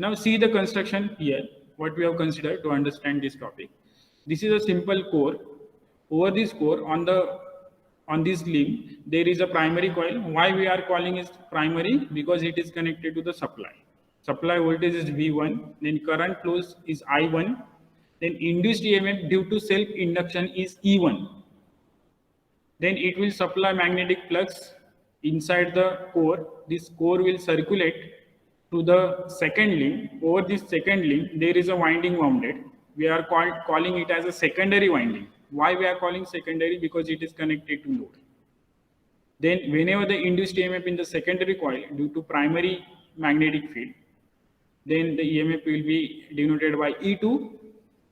Now see the construction here, what we have considered to understand this topic. This is a simple core. Over this core, on this limb, there is a primary coil. Why we are calling it primary? Because it is connected to the supply. Supply voltage is V1, then current flows is I1, then induced EMF due to self-induction is E1. Then it will supply magnetic flux inside the core. This core will circulate to the second limb. Over this second limb, there is a winding wounded. We are calling it as a secondary winding. Why we are calling secondary? Because it is connected to load. Then whenever the induced EMF in the secondary coil due to primary magnetic field, then the EMF will be denoted by E2,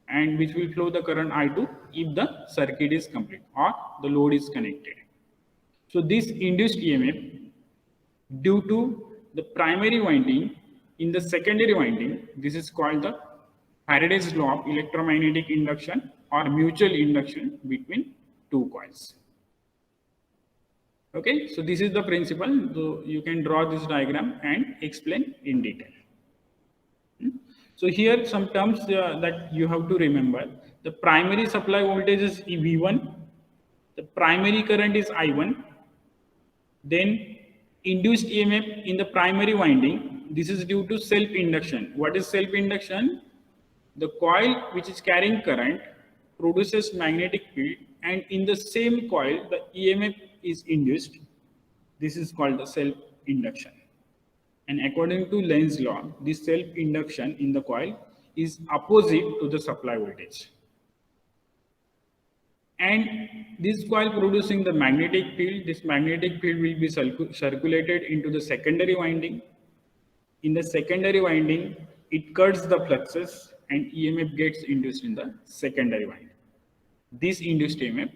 and which will flow the current I2 if the circuit is complete or the load is connected. So this induced EMF due to the primary winding in the secondary winding, this is called the Faraday's law of electromagnetic induction or mutual induction between two coils. Okay, so this is the principle. So you can draw this diagram and explain in detail. So here some terms that you have to remember. The primary supply voltage is V1, the primary current is I1, then induced EMF in the primary winding, this is due to self-induction. What is self-induction? The coil which is carrying current produces magnetic field, and in the same coil the EMF is induced. This is called the self-induction. And according to Lenz's law, this self-induction in the coil is opposite to the supply voltage. And this coil producing the magnetic field, this magnetic field will be circulated into the secondary winding. In the secondary winding, it cuts the fluxes and EMF gets induced in the secondary winding. This induced EMF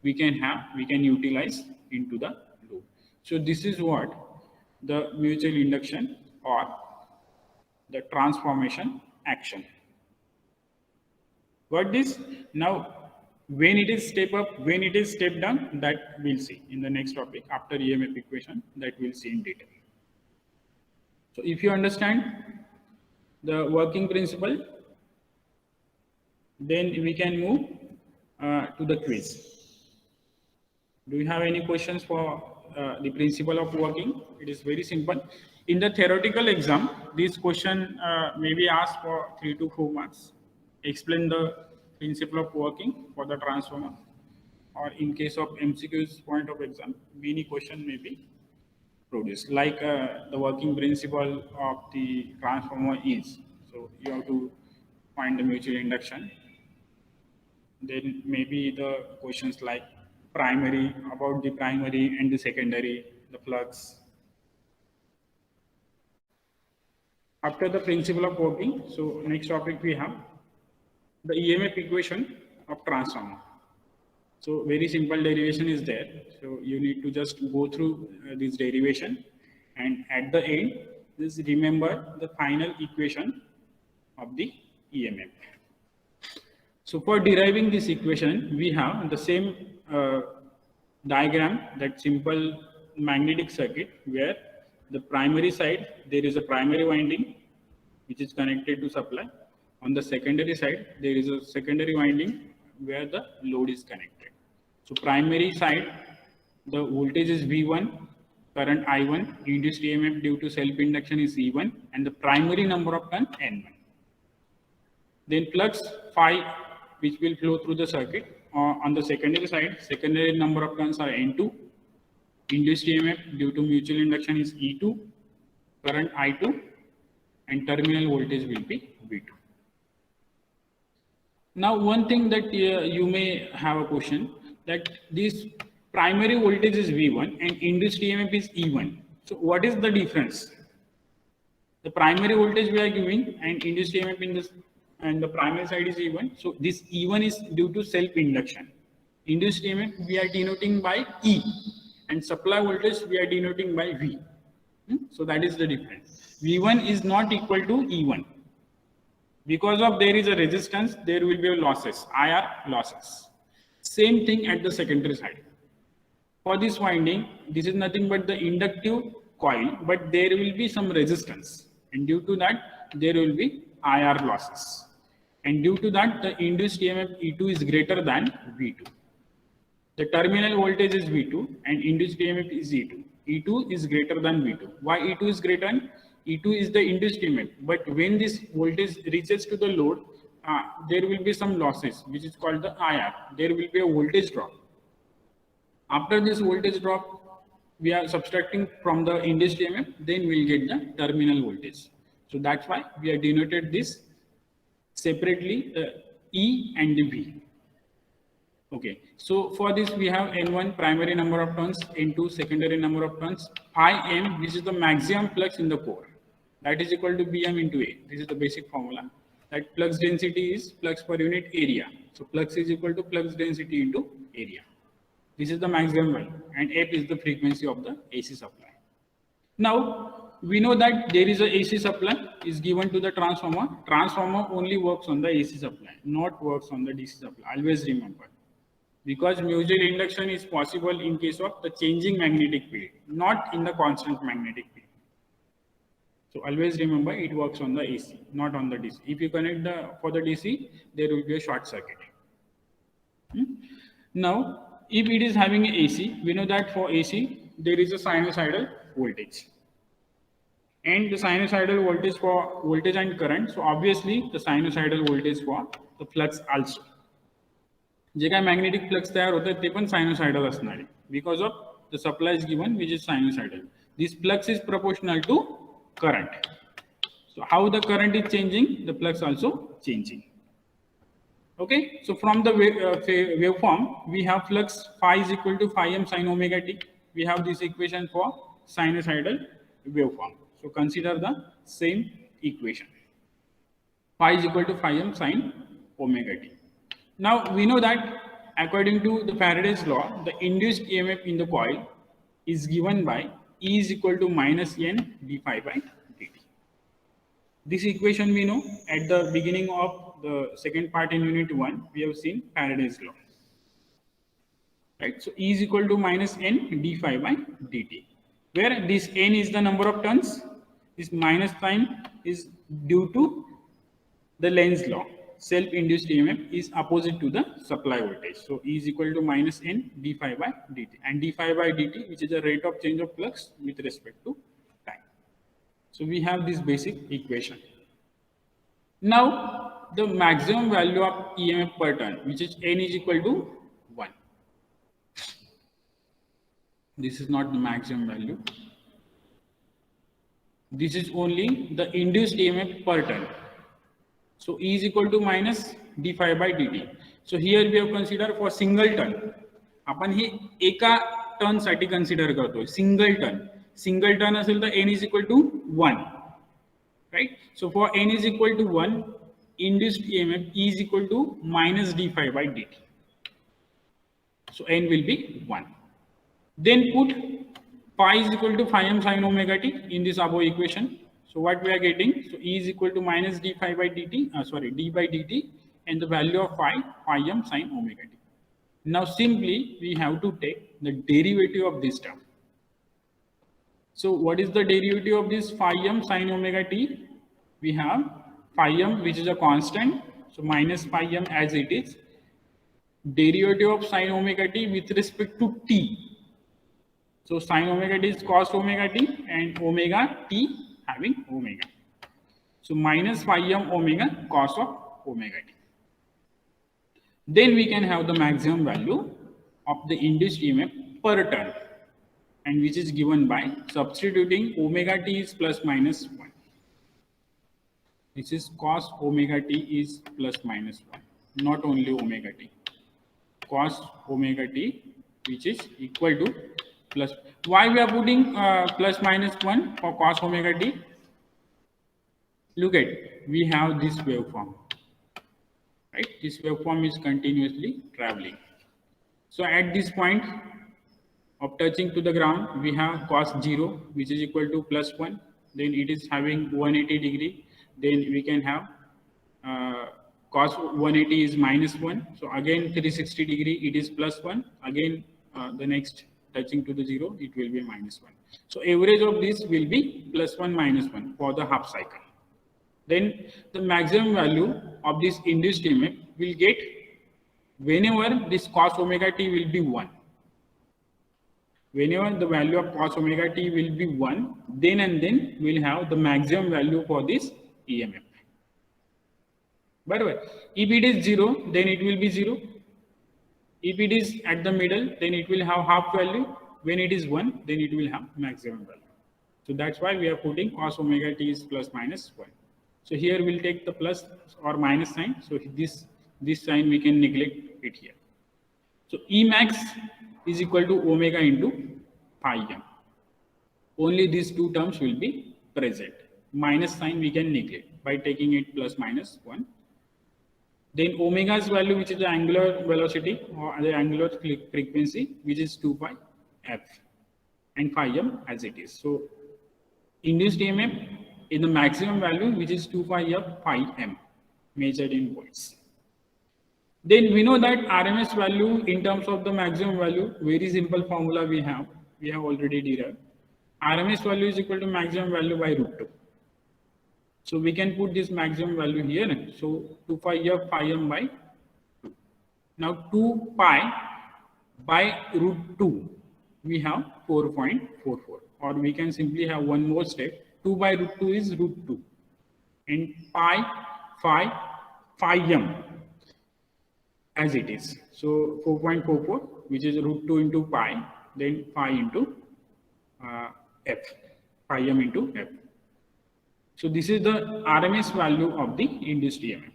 we can utilize into the loop. So this is what the mutual induction or the transformation action. Got this? Now, when it is step up, when it is step down, that we'll see in the next topic after EMF equation, that we'll see in detail. So if you understand the working principle, then we can move to the quiz. Do you have any questions for the principle of working? It is very simple. In the theoretical exam, this question may be asked for 3 to 4 marks. Explain the principle of working for the transformer, or in case of MCQ's point of exam, many question may be produced, like the working principle of the transformer is. So you have to find the mutual induction. Then maybe the questions like primary, about the primary and the secondary, the flux. After the principle of working, so next topic we have the EMF equation of transformer. So very simple derivation is there. So you need to just go through this derivation, and at the end, just remember the final equation of the EMF. So for deriving this equation, we have the same diagram, that simple magnetic circuit where the primary side, there is a primary winding which is connected to supply. On the secondary side, there is a secondary winding where the load is connected. So primary side, the voltage is V1, current I1, induced EMF due to self-induction is E1, and the primary number of turns N1. Then flux phi, which will flow through the circuit. On the secondary side, secondary number of turns are N2, induced EMF due to mutual induction is E2, current I2, and terminal voltage will be V2. Now, one thing that you may have a question, that this primary voltage is V1 and induced EMF is E1. So what is the difference? The primary voltage we are giving and induced EMF in this, and the primary side is E1. So this E1 is due to self-induction. Induced EMF we are denoting by E, and supply voltage we are denoting by V. So that is the difference. V1 is not equal to E1. Because of there is a resistance, there will be losses, IR losses. Same thing at the secondary side. For this winding, this is nothing but the inductive coil, but there will be some resistance. And due to that, there will be IR losses. And due to that, the induced EMF E2 is greater than V2. The terminal voltage is V2 and induced EMF is E2. E2 is greater than V2. Why E2 is greater? E2 is the induced EMF. But when this voltage reaches to the load, there will be some losses, which is called the IR. There will be a voltage drop. After this voltage drop, we are subtracting from the induced EMF, then we'll get the terminal voltage. So that's why we are denoted this separately, E and the V. Okay, so for this we have N1 primary number of turns, N2 secondary number of turns, phi m, which is the maximum flux in the core, that is equal to Bm into A. This is the basic formula. That flux density is flux per unit area. So flux is equal to flux density into area. This is the maximum value, and F is the frequency of the AC supply. Now we know that there is a AC supply is given to the transformer. Transformer only works on the AC supply, not works on the DC supply. Always remember. Because mutual induction is possible in case of the changing magnetic field, not in the constant magnetic field. So always remember it works on the AC, not on the DC. If you connect for the DC, there will be a short circuit. Now, if it is having a AC, we know that for AC, there is a sinusoidal voltage. And the sinusoidal voltage for voltage and current. So obviously the sinusoidal voltage for the flux also. जे काय magnetic flux तयार होतं ते पण sinusoidal असणार आहे because of the supply is given which is sinusoidal. This flux is proportional to current. So how the current is changing, the flux also changing. Okay, so from the waveform we have flux phi is equal to phi m sin omega t. We have this equation for sinusoidal waveform. So consider the same equation. Phi is equal to phi m sin omega t. Now we know that according to the Faraday's law, the induced EMF in the coil is given by E is equal to minus N d phi by dt. This equation we know at the beginning of the second part in unit 1, we have seen Faraday's law. Right? So E is equal to minus N d phi by dt, where this N is the number of turns, this minus sign is due to the Lenz's law. Self-induced EMF is opposite to the supply voltage. So E is equal to minus N d phi by dt, and d phi by dt, which is the rate of change of flux with respect to time. So we have this basic equation. Now the maximum value of EMF per turn, which is N is equal to 1. This is not the maximum value. This is only the induced EMF per turn. So E is equal to minus d phi by dt. So here we have considered for single turn. आपण हे एका turn साठी consider करतोय single turn. Single turn असेल तर N is equal to 1. Right? So for N is equal to 1, induced EMF E is equal to minus d phi by dt. So N will be 1. Then put phi is equal to phi m sin omega t in this above equation. So what we are getting, so E is equal to minus d phi by dt, d by dt, and the value of phi m sin omega t. Now simply we have to take the derivative of this term. So what is the derivative of this phi m sin omega t? We have phi m, which is a constant, so minus phi m as it is. Derivative of sin omega t with respect to t. So sin omega t is cos omega t, and omega t having omega. So minus phi m omega cos of omega t. Then we can have the maximum value of the induced EMF per turn, and which is given by substituting omega t is plus minus 1. This is cos omega t is plus minus 1, not only omega t. Cos omega t, which is equal to plus. Why we are putting plus minus 1 for cos omega t? Look at, we have this waveform. Right? This waveform is continuously traveling. So at this point of touching to the ground, we have cos 0, which is equal to plus 1. Then it is having 180 degree. Then we can have cos 180 is minus 1. So again 360 degree, it is plus 1. Again the next touching to the 0, it will be minus 1. So average of this will be plus 1 minus 1 for the half cycle. then the maximum value of this induced EMF will get whenever this cos omega t will be 1. Whenever the value of cos omega t will be 1, then and then we'll have the maximum value for this EMF. By the way, if it is 0, then it will be 0. If it is at the middle, then it will have half value. When it is 1, then it will have maximum value. So that's why we are putting cos omega t is plus minus 1. So here we'll take the plus or minus sign. So this sign we can neglect it here. So E max is equal to omega into pi m. Only these two terms will be present. Minus sign we can neglect by taking it plus minus 1. Then omega's value, which is the angular velocity or the angular frequency, which is 2 pi f, and phi m as it is. So induced EMF in the maximum value, which is 2 pi f phi m, measured in volts. Then we know that RMS value in terms of the maximum value, very simple formula we have already derived. RMS value is equal to maximum value by root 2. So we can put this maximum value here. So 2 pi f phi m by 2. Now 2 pi by root 2, we have 4.44. Or we can simply have one more step. 2 by root 2 is root 2. And pi phi m as it is. So 4.44, which is root 2 into pi, then phi into f, phi m into f. So this is the RMS value of the induced EMF.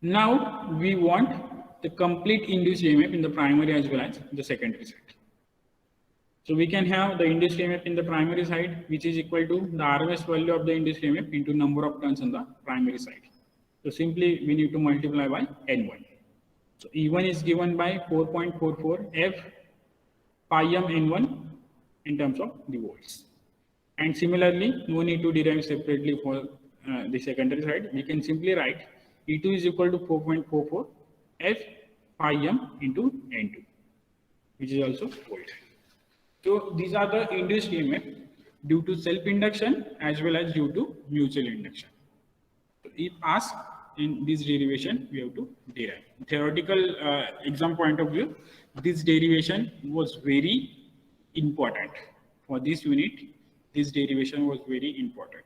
Now we want the complete induced EMF in the primary as well as the secondary side. So we can have the induced EMF in the primary side, which is equal to the RMS value of the induced EMF into number of turns on the primary side. So simply we need to multiply by N1. So E1 is given by 4.44 F pi m N1 in terms of the volts. And similarly, no need to derive separately for the secondary side. We can simply write E2 is equal to 4.44 F pi m into N2, which is also volt. So these are the induced EMF due to self-induction as well as due to mutual induction. So if asked in this derivation, we have to derive. Theoretical exam point of view, this derivation was very important. For this unit, this derivation was very important.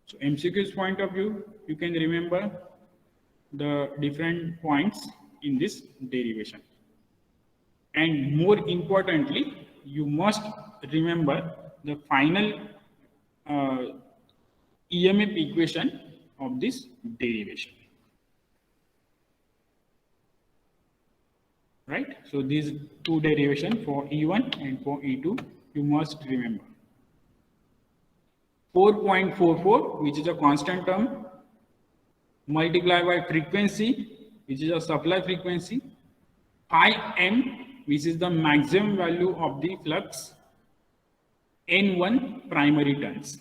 So MCQ's point of view, you can remember the different points in this derivation. And more importantly, you must remember the final EMF equation of this derivation. Right? So these two derivations for E1 and for E2, you must remember. 4.44, which is a constant term, multiplied by frequency, which is a supply frequency, pi m, which is the maximum value of the flux, N1 primary turns.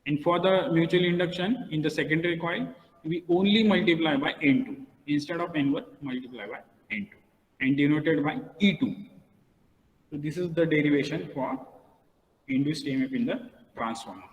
And for the mutual induction in the secondary coil, we only multiply by N2. Instead of N1, multiply by N2 and denoted by E2. So this is the derivation for induced EMF in the transformer.